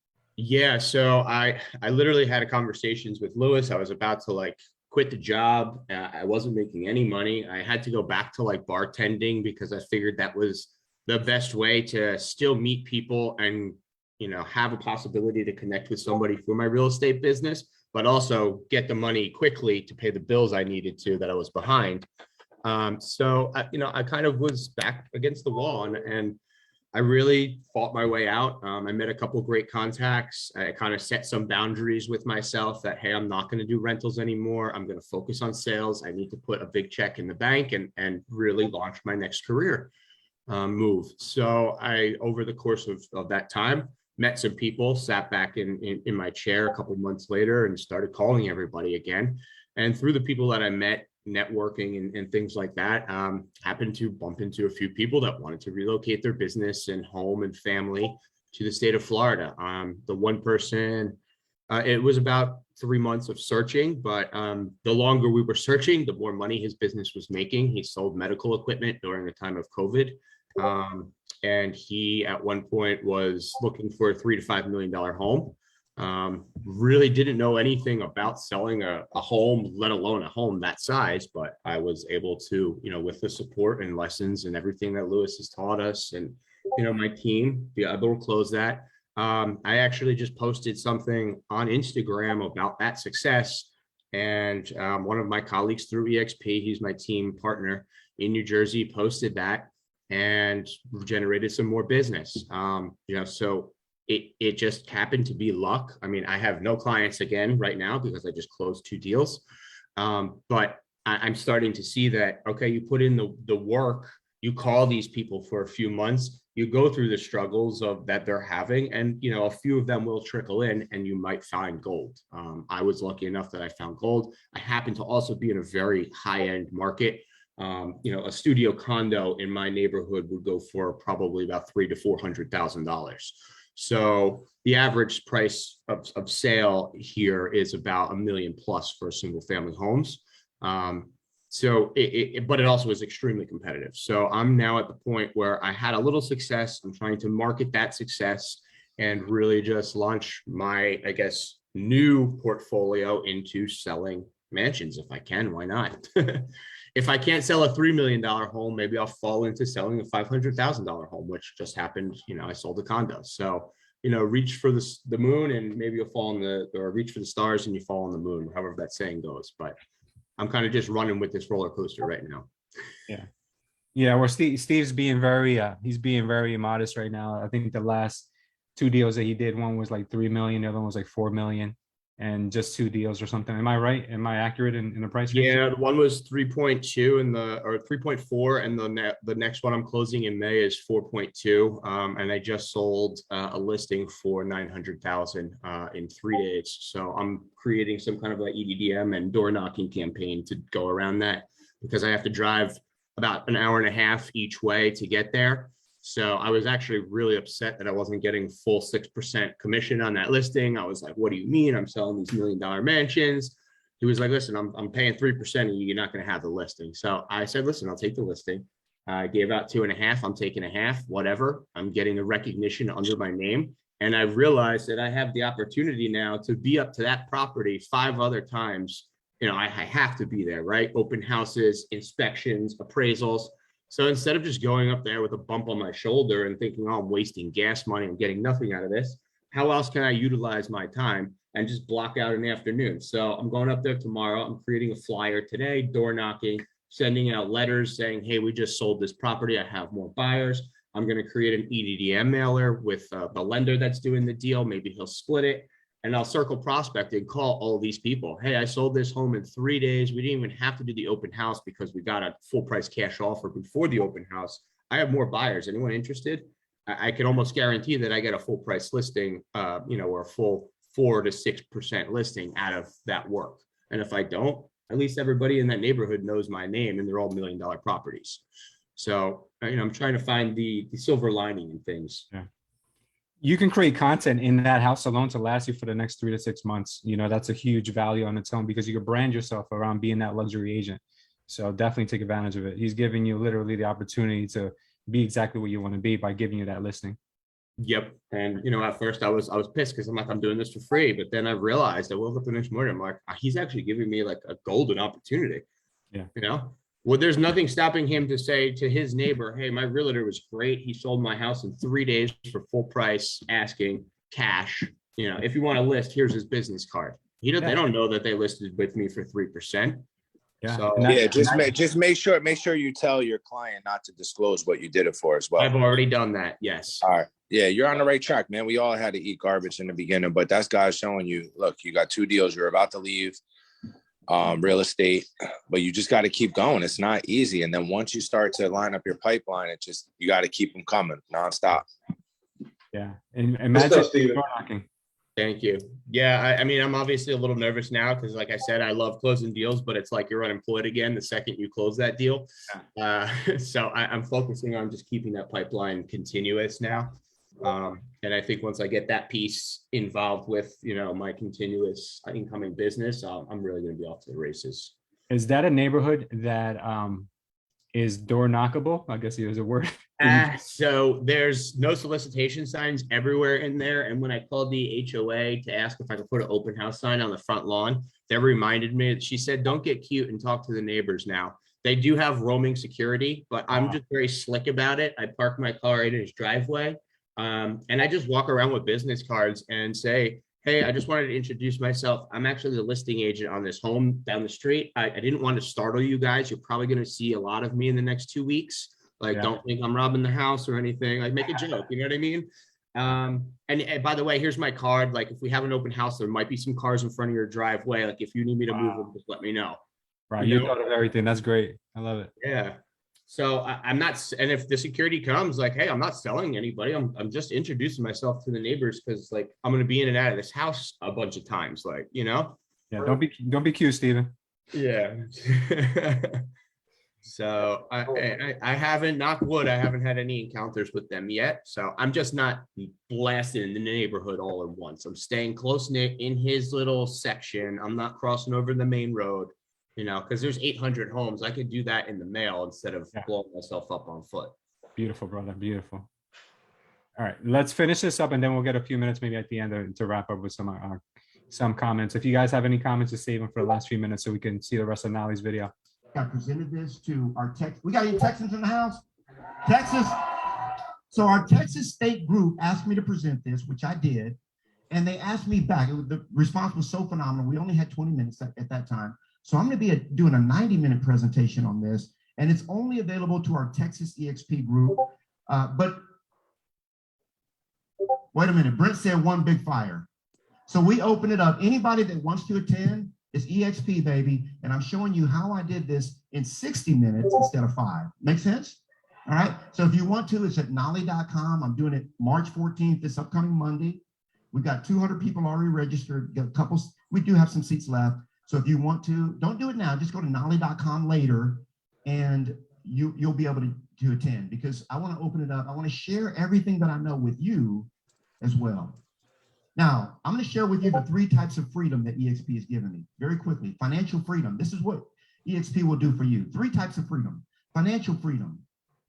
[SPEAKER 3] Yeah, so I literally had conversations with Lewis. I was about to like quit the job. I wasn't making any money. I had to go back to like bartending because I figured that was the best way to still meet people and, you know, have a possibility to connect with somebody for my real estate business, but also get the money quickly to pay the bills I needed to that I was behind. So you know, I kind of was back against the wall and I really fought my way out. I met a couple of great contacts. I kind of set some boundaries with myself that, hey, I'm not going to do rentals anymore. I'm going to focus on sales. I need to put a big check in the bank and really launch my next career move. So I, over the course of that time, met some people, sat back in my chair a couple months later and started calling everybody again. And through the people that I met, networking and things like that, happened to bump into a few people that wanted to relocate their business and home and family to the state of Florida. The one person, it was about 3 months of searching, but the longer we were searching, the more money his business was making. He sold medical equipment during the time of COVID. And he at one point was looking for a $3 to $5 million home. Really didn't know anything about selling a home, let alone a home that size, but I was able to, you know, with the support and lessons and everything that Lewis has taught us and, you know, my team, be able to close that. I actually just posted something on Instagram about that success. And one of my colleagues through EXP, he's my team partner in New Jersey, posted that and generated some more business. You know, so it just happened to be luck. I mean, I have no clients again right now because I just closed 2 deals. But I'm starting to see that, okay, you put in the work, you call these people for a few months, you go through the struggles of that they're having, and, you know, a few of them will trickle in and you might find gold. I was lucky enough that I found gold. I happen to also be in a very high-end market. You know, a studio condo in my neighborhood would go for probably about $300,000 to $400,000. So the average price of sale here is about $1 million plus for single family homes. So but it also is extremely competitive. So I'm now at the point where I had a little success. I'm trying to market that success and really just launch my, I guess, new portfolio into selling mansions if I can. Why not? If I can't sell a $3 million home, maybe I'll fall into selling a $500,000 home, which just happened. You know, I sold a condo. So, you know, reach for the moon and maybe you'll fall in or reach for the stars and you fall on the moon, however that saying goes. But I'm kind of just running with this roller coaster right now.
[SPEAKER 2] Yeah. Yeah. Well, Steve's being very, he's being very modest right now. I think the last 2 deals that he did, one was like 3 million, the other one was like 4 million. And just 2 deals or something. Am I right? Am I accurate in the price range?
[SPEAKER 3] Yeah, the one was 3.2 or 3.4, and the next one I'm closing in May is 4.2. And I just sold a listing for 900,000 in 3 days. So I'm creating some kind of like EDDM and door knocking campaign to go around that because I have to drive about an hour and a half each way to get there. So I was actually really upset that I wasn't getting full 6% commission on that listing. I was like, what do you mean? I'm selling these $1 million mansions. He was like, listen, I'm paying 3% and you're not going to have the listing. So I said, listen, I'll take the listing. I gave out 2.5. I'm taking a half, whatever. I'm getting the recognition under my name. And I realized that I have the opportunity now to be up to that property 5 other times. You know, I have to be there, right? Open houses, inspections, appraisals. So instead of just going up there with a bump on my shoulder and thinking, oh, I'm wasting gas money, I'm getting nothing out of this, how else can I utilize my time and just block out an afternoon? So I'm going up there tomorrow. I'm creating a flyer today, door knocking, sending out letters saying, hey, we just sold this property. I have more buyers. I'm going to create an EDDM mailer with the lender that's doing the deal. Maybe he'll split it. And I'll circle prospect and call all these people. Hey, I sold this home in 3 days. We didn't even have to do the open house because we got a full price cash offer before the open house. I have more buyers. Anyone interested? I can almost guarantee that I get a full price listing, or a full 4 to 6% listing out of that work. And if I don't, at least everybody in that neighborhood knows my name and they're all $1 million properties. So, I'm trying to find the silver lining in things.
[SPEAKER 2] Yeah. You can create content in that house alone to last you for the next 3 to 6 months. That's a huge value on its own because you can brand yourself around being that luxury agent. So definitely take advantage of it. He's giving you literally the opportunity to be exactly what you want to be by giving you that listing.
[SPEAKER 3] Yep. And at first I was pissed because I'm doing this for free, but then I realized I woke up the next morning, I'm like, he's actually giving me like a golden opportunity.
[SPEAKER 2] Yeah.
[SPEAKER 3] Well, there's nothing stopping him to say to his neighbor, hey, my realtor was great. He sold my house in 3 days for full price, asking cash. If you want to list, here's his business card. They don't know that they listed with me for 3%.
[SPEAKER 2] Yeah.
[SPEAKER 3] So,
[SPEAKER 4] just make sure you tell your client not to disclose what you did it for as well.
[SPEAKER 3] I've already done that. Yes.
[SPEAKER 4] All right. Yeah, you're on the right track, man. We all had to eat garbage in the beginning, but that's God showing you, look, you got 2 deals. You're about to leave real estate, but you just got to keep going. It's not easy. And then once you start to line up your pipeline, you got to keep them coming nonstop.
[SPEAKER 2] Yeah. And imagine door knocking.
[SPEAKER 3] Thank you. Yeah, I'm obviously a little nervous now because, like I said, I love closing deals, but it's like you're unemployed again the second you close that deal. So I'm focusing on just keeping that pipeline continuous now. And I think once I get that piece involved with, my continuous incoming business, I'm really going to be off to the races.
[SPEAKER 2] Is that a neighborhood that is door knockable? I guess there's a word.
[SPEAKER 3] So there's no solicitation signs everywhere in there. And when I called the HOA to ask if I could put an open house sign on the front lawn, they reminded me, she said, don't get cute and talk to the neighbors now. They do have roaming security, but I'm just very slick about it. I park my car in his driveway. And I just walk around with business cards and say, hey, I just wanted to introduce myself. I'm actually the listing agent on this home down the street. I didn't want to startle you guys. You're probably going to see a lot of me in the next 2 weeks. Don't think I'm robbing the house or anything. Make a joke. You know what I mean? And by the way, here's my card. If we have an open house, there might be some cars in front of your driveway. If you need me to move them, just let me know.
[SPEAKER 2] Right. You thought of everything. That's great. I love it.
[SPEAKER 3] Yeah. So I'm not, and if the security comes hey, I'm not selling anybody. I'm just introducing myself to the neighbors because I'm going to be in and out of this house a bunch of times,
[SPEAKER 2] Yeah. Don't be cute, Steven.
[SPEAKER 3] Yeah. So I haven't, knock wood, I haven't had any encounters with them yet. So I'm just not blasting in the neighborhood all at once. I'm staying close knit in his little section. I'm not crossing over the main road. Because there's 800 homes. I could do that in the mail instead of blowing myself up on foot.
[SPEAKER 2] Beautiful, brother. Beautiful. All right, let's finish this up and then we'll get a few minutes maybe at the end to wrap up with some comments. If you guys have any comments, just save them for the last few minutes so we can see the rest of Nali's video.
[SPEAKER 1] I presented this to our Texas. We got any Texans in the house? Texas. So our Texas state group asked me to present this, which I did. And they asked me back. The response was so phenomenal. We only had 20 minutes at that time. So I'm going to be doing a 90-minute presentation on this, and it's only available to our Texas EXP group. But wait a minute, Brent said one big fire. So we open it up. Anybody that wants to attend is EXP, baby, and I'm showing you how I did this in 60 minutes instead of 5. Make sense? All right. So if you want to, it's at nolly.com. I'm doing it March 14th, this upcoming Monday. We've got 200 people already registered. Got a couple. We do have some seats left. So if you want to, don't do it now. Just go to nolly.com later, and you'll be able to attend because I want to open it up. I want to share everything that I know with you as well. Now, I'm going to share with you the 3 types of freedom that EXP has given me very quickly. Financial freedom. This is what EXP will do for you. 3 types of freedom. Financial freedom.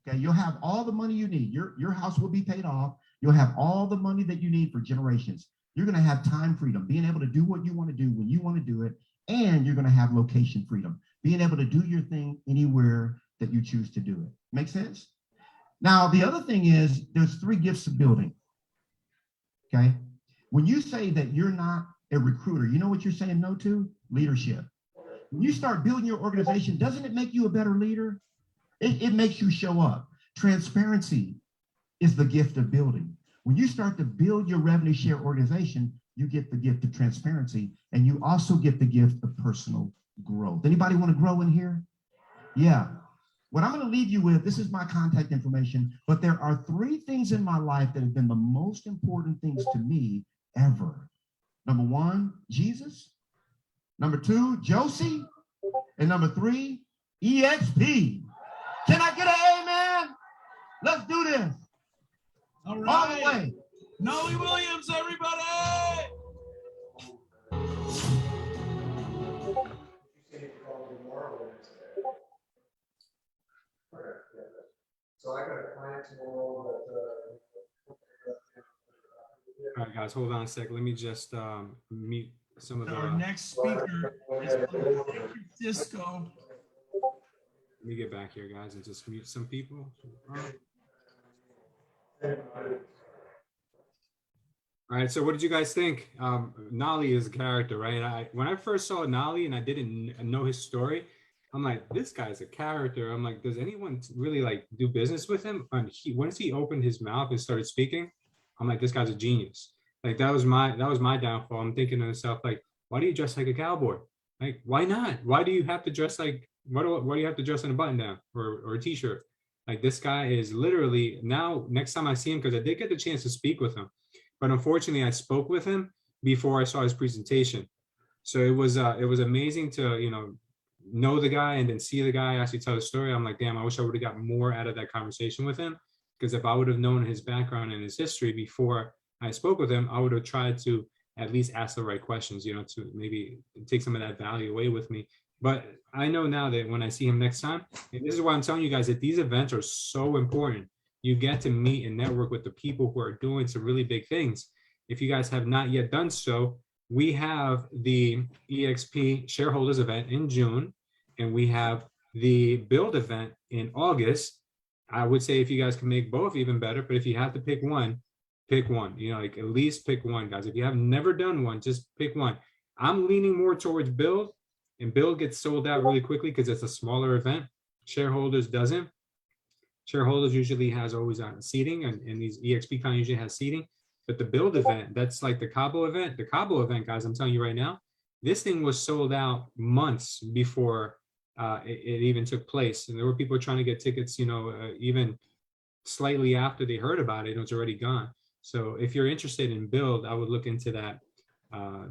[SPEAKER 1] Okay, you'll have all the money you need. Your house will be paid off. You'll have all the money that you need for generations. You're going to have time freedom, being able to do what you want to do when you want to do it. And you're going to have location freedom, being able to do your thing anywhere that you choose to do it. Make sense? Now, the other thing is there's 3 gifts of building. Okay. When you say that you're not a recruiter, you know what you're saying no to? Leadership. When you start building your organization, doesn't it make you a better leader? It makes you show up. Transparency is the gift of building. When you start to build your revenue share organization, you get the gift of transparency, and you also get the gift of personal growth. Anybody want to grow in here? Yeah. What I'm going to leave you with, this is my contact information, but there are 3 things in my life that have been the most important things to me ever. Number 1, Jesus. Number 2, Josie. And number 3, EXP. Can I get an amen? Let's do this.
[SPEAKER 6] All
[SPEAKER 1] All the
[SPEAKER 6] right.
[SPEAKER 1] way.
[SPEAKER 6] Nolly Williams, everybody.
[SPEAKER 7] So I got a client tomorrow
[SPEAKER 2] All right, guys, hold on a sec. Let me just meet some of the.
[SPEAKER 6] Our next speaker is from San Francisco.
[SPEAKER 2] Let me get back here, guys, and just mute some people. All right, so what did you guys think? Nolly is a character, right? When I first saw Nolly and I didn't know his story, I'm like, this guy's a character. I'm like, does anyone really like do business with him? And once he opened his mouth and started speaking, I'm like, this guy's a genius. Like that was my downfall. I'm thinking to myself, like, why do you dress like a cowboy? Like, why not? Why do you have to dress like why do you have to dress in a button down or a t-shirt? Like this guy is literally now, next time I see him, because I did get the chance to speak with him, but unfortunately I spoke with him before I saw his presentation. So it was amazing to, know the guy and then see the guy actually tell the story. I'm like, damn, I wish I would have got more out of that conversation with him. Because if I would have known his background and his history before I spoke with him, I would have tried to at least ask the right questions, to maybe take some of that value away with me. But I know now that when I see him next time, and this is why I'm telling you guys that these events are so important. You get to meet and network with the people who are doing some really big things. If you guys have not yet done so, we have the EXP shareholders event in June, and we have the build event in August. I would say if you guys can make both, even better. But if you have to pick one, like at least pick one, guys. If you have never done one, just pick one. I'm leaning more towards build, and build gets sold out really quickly because it's a smaller event. Shareholders doesn't. Shareholders usually has always on seating, and these EXP con usually has seating. But the build event, that's like the Cowboy event. The Cowboy event, guys, I'm telling you right now, this thing was sold out months before it even took place. And there were people trying to get tickets, even slightly after they heard about it, it was already gone. So if you're interested in build, I would look into that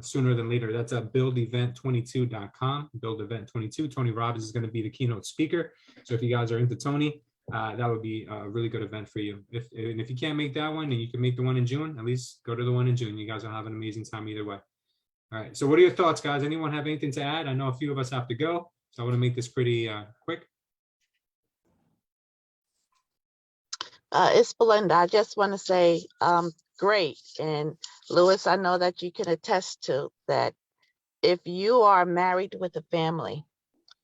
[SPEAKER 2] sooner than later. That's at buildevent22.com, buildevent22. Tony Robbins is going to be the keynote speaker. So if you guys are into Tony, that would be a really good event for you. If you can't make that one and you can make the one in June, at least go to the one in June. You guys will have an amazing time either way. All right. So what are your thoughts, guys? Anyone have anything to add? I know a few of us have to go, so I want to make this pretty quick.
[SPEAKER 8] It's Belinda. I just want to say great. And Louis, I know that you can attest to that. If you are married with a family,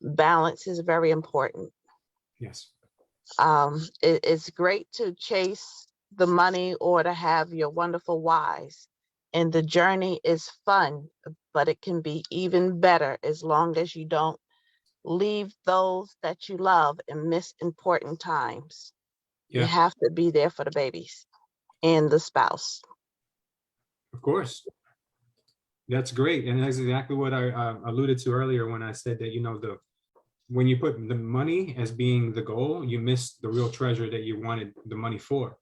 [SPEAKER 8] balance is very important.
[SPEAKER 2] Yes.
[SPEAKER 8] It's great to chase the money or to have your wonderful wives. And the journey is fun, but it can be even better as long as you don't leave those that you love and miss important times.
[SPEAKER 2] Yeah.
[SPEAKER 8] You have to be there for the babies and the spouse.
[SPEAKER 2] Of course. That's great. And that's exactly what I alluded to earlier when I said that, when you put the money as being the goal, you miss the real treasure that you wanted the money for.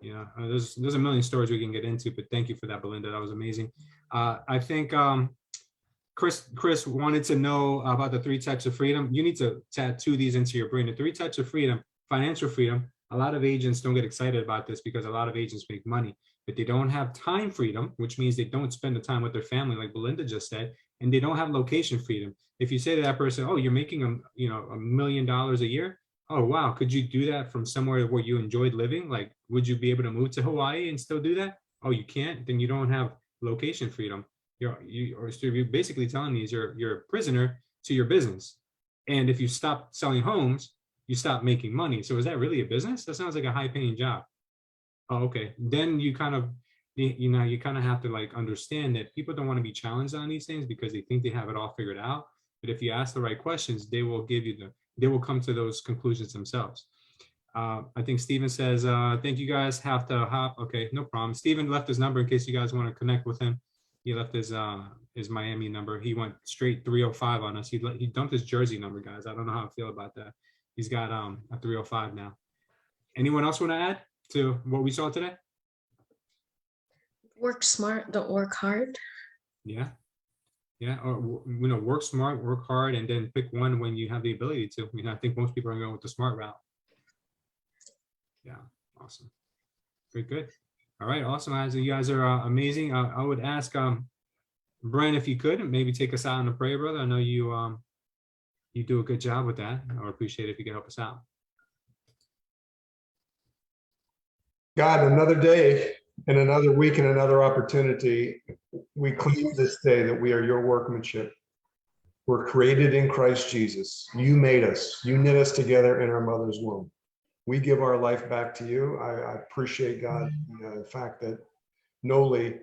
[SPEAKER 2] There's a million stories we can get into, but thank you for that, Belinda. That was amazing. I think Chris wanted to know about the 3 types of freedom. You need to tattoo these into your brain. The 3 types of freedom: financial freedom. A lot of agents don't get excited about this because a lot of agents make money, but they don't have time freedom, which means they don't spend the time with their family, like Belinda just said, and they don't have location freedom. If you say to that person, "Oh, you're making $1 million a year. Oh, wow. Could you do that from somewhere where you enjoyed living? Like, would you be able to move to Hawaii and still do that? Oh, you can't? Then you don't have location freedom. You're basically telling me you're a prisoner to your business. And if you stop selling homes, you stop making money. So is that really a business? That sounds like a high paying job. Oh, okay. Then you kind of have to like understand that people don't want to be challenged on these things because they think they have it all figured out. But if you ask the right questions, they will they will come to those conclusions themselves. I think Steven says, thank you guys, have to hop. Okay, no problem. Steven left his number in case you guys want to connect with him. He left his Miami number. He went straight 305 on us. He dumped his Jersey number, guys. I don't know how I feel about that. He's got a 305 now. Anyone else want to add to what we saw today?
[SPEAKER 9] Work smart, don't work hard.
[SPEAKER 2] Yeah. Yeah. Or, work smart, work hard, and then pick one when you have the ability to. I think most people are going with the smart route. Yeah. Awesome. Very good. All right. Awesome. You guys are amazing. I would ask Brian, if you could maybe take us out in a prayer, brother. I know you you do a good job with that. I would appreciate it if you could help us out.
[SPEAKER 10] God, another day and another week and another opportunity. We claim this day that we are your workmanship. We're created in Christ Jesus. You made us. You knit us together in our mother's womb. We give our life back to you. I appreciate, God, the fact that Noli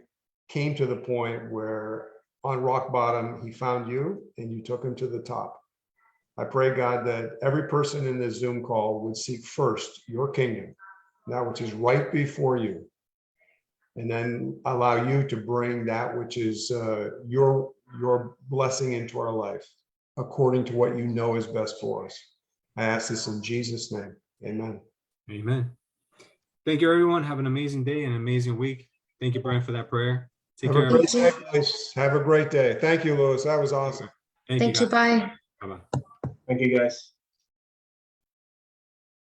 [SPEAKER 10] came to the point where on rock bottom, he found you and you took him to the top. I pray, God, that every person in this Zoom call would seek first your kingdom, that which is right before you, and then allow you to bring that which is your blessing into our life, according to what you know is best for us. I ask this in Jesus' name. Amen.
[SPEAKER 2] Amen. Thank you, everyone. Have an amazing day and an amazing week. Thank you, Brian, for that prayer. Take care.
[SPEAKER 10] Have a great day, guys. Have a great day. Thank you, Louis. That was awesome.
[SPEAKER 9] Thank you. Bye.
[SPEAKER 2] Bye-bye.
[SPEAKER 10] Thank you, guys.